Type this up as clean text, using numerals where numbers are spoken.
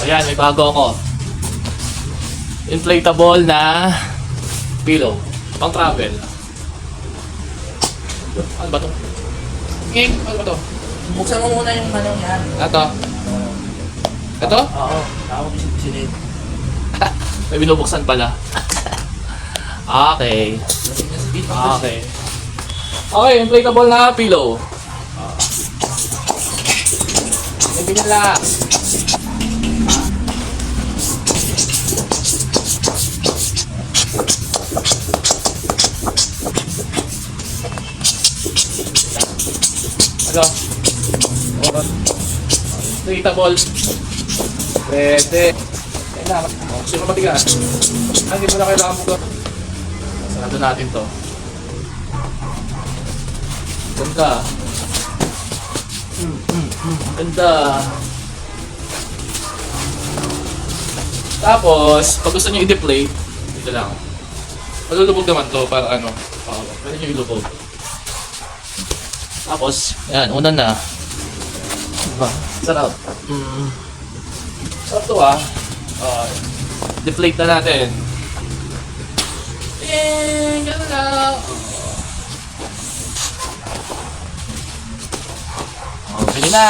Ayan, may bago ako. Inflatable na pillow. Pang travel. Ano ba to? Game, ano ba to? Buksan mo muna yung manong yan. Ito. Ito? Oo. Tama mo sinit. May binubuksan pala. Okay. Okay. Okay, inflatable na pillow. Ganyan lang. Ano? Inflatable. Pwede. Kailangan. Kasi matigas. Hindi mo na kailangan mo. Sarado natin to. Ganda. Ganda. Tapos, pag gusto nyo i-deflate, dito lang. Malulubog naman to para ano. Pwede nyo ilubog. Tapos, yan, una na. Diba? Sarap. Sarap to deflate na natin. Gano'n lang. Okay na.